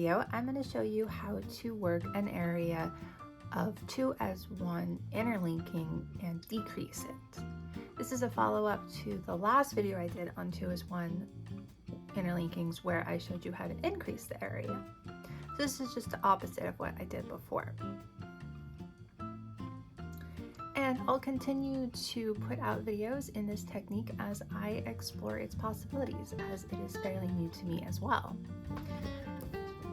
video, I'm going to show you how to work an area of 2 as 1 interlinking and decrease it. This is a follow-up to the last video I did on 2 as 1 interlinkings where I showed you how to increase the area. So this is just the opposite of what I did before. And I'll continue to put out videos in this technique as I explore its possibilities, as it is fairly new to me as well.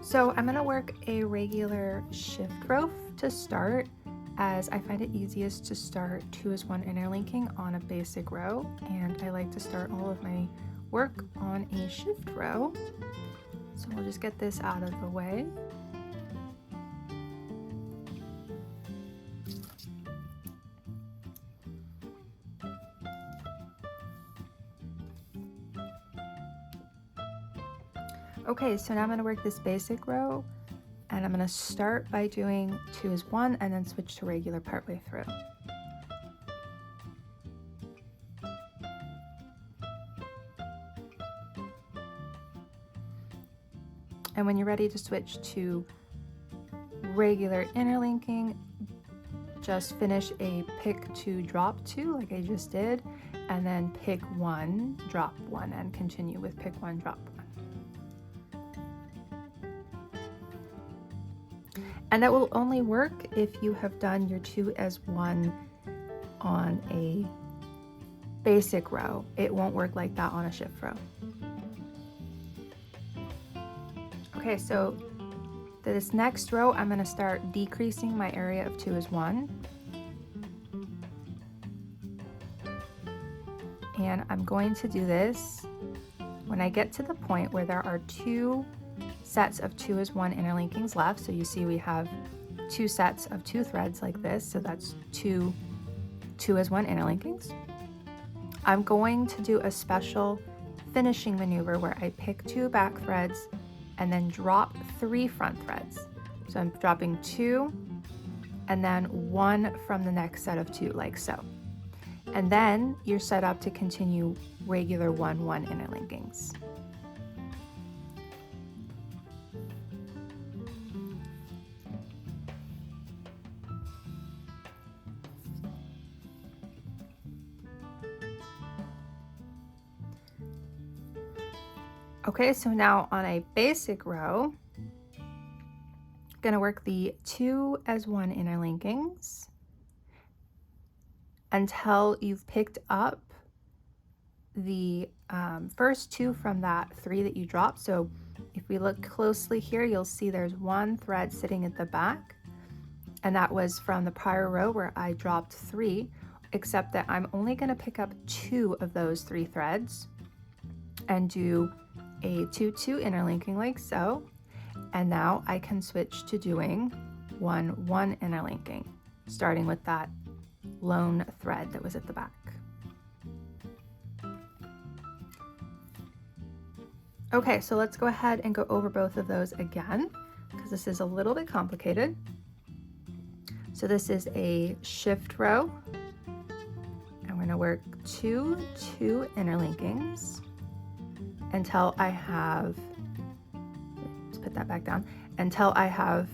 So I'm going to work a regular shift row to start, as I find it easiest to start 2 as 1 interlinking on a basic row, and I like to start all of my work on a shift row. So we'll just get this out of the way. Okay, so now I'm going to work this basic row, and I'm going to start by doing 2 as 1 and then switch to regular partway through. And when you're ready to switch to regular interlinking, just finish a pick 2, drop 2 like I just did, and then pick 1, drop 1, and continue with pick 1, drop 1. And that will only work if you have done your 2 as 1 on a basic row. It won't work like that on a shift row. Okay, so this next row, I'm going to start decreasing my area of 2 as 1. And I'm going to do this when I get to the point where there are 2 sets of 2 as 1 interlinkings left. So you see we have 2 sets of 2 threads like this, so that's 2 as 1 interlinkings. I'm going to do a special finishing maneuver where I pick 2 back threads and then drop 3 front threads. So I'm dropping 2 and then 1 from the next set of 2, like so. And then you're set up to continue regular 1-1 interlinkings. Okay, so now on a basic row, I'm going to work the 2 as 1 interlinkings until you've picked up the first 2 from that 3 that you dropped. So if we look closely here, you'll see there's 1 thread sitting at the back, and that was from the prior row where I dropped 3, except that I'm only going to pick up 2 of those 3 threads and do a 2-2 interlinking like so, and now I can switch to doing 1-1 interlinking, starting with that lone thread that was at the back. Okay, so let's go ahead and go over both of those again, because this is a little bit complicated. So this is a shift row. I'm going to work 2 interlinkings until I have, let's put that back down, until I have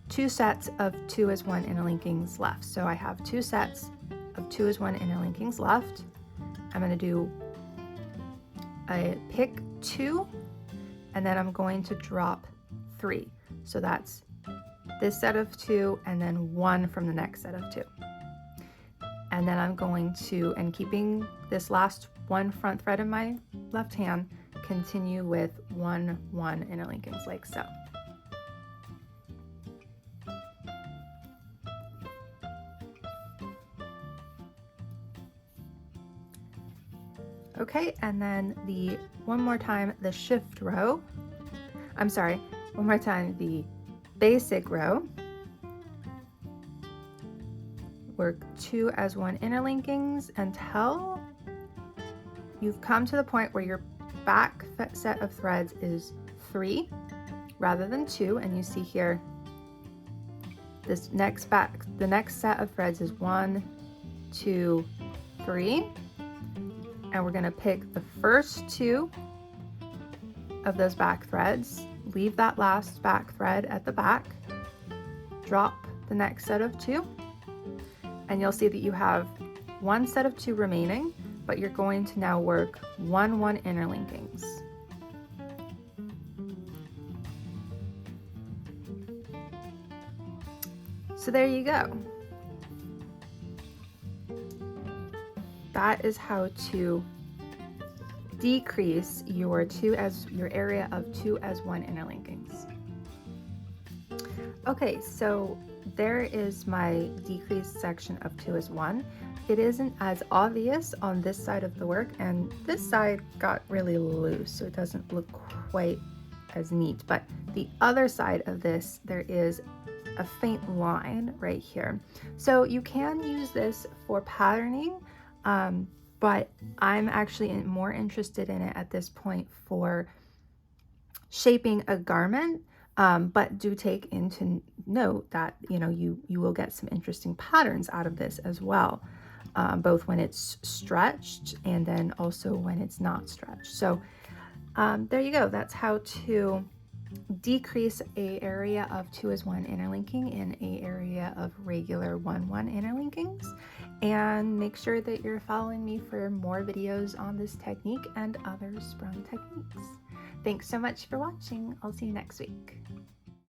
2 sets of 2 as 1 interlinkings left. So I have 2 sets of 2 as 1 interlinkings left. I'm going to do a pick 2, and then I'm going to drop 3. So that's this set of 2 and then 1 from the next set of 2. And then I'm going to, and keeping this last 1 front thread in my left hand, continue with 1-1 interlinkings like so. Okay, and then one more time the basic row. Work 2 as 1 interlinkings until you've come to the point where your back set of threads is 3 rather than 2, and you see here the next set of threads is 1, 2, 3, and we're going to pick the first 2 of those back threads leave that last back thread at the back, drop the next set of 2, and you'll see that you have 1 set of 2 remaining, but you're going to now work 1 interlinkings. So there you go. That is how to decrease your area of 2 as 1 interlinkings. Okay, so there is my decreased section of 2 as 1. It isn't as obvious on this side of the work, and this side got really loose, so it doesn't look quite as neat. But the other side of this, there is a faint line right here. So you can use this for patterning, but I'm actually more interested in it at this point for shaping a garment. But do take into note that you will get some interesting patterns out of this as well, both when it's stretched and then also when it's not stretched. So there you go. That's how to decrease a area of 2 as 1 interlinking in a area of regular 1 interlinkings. And make sure that you're following me for more videos on this technique and other sprung techniques. Thanks so much for watching. I'll see you next week.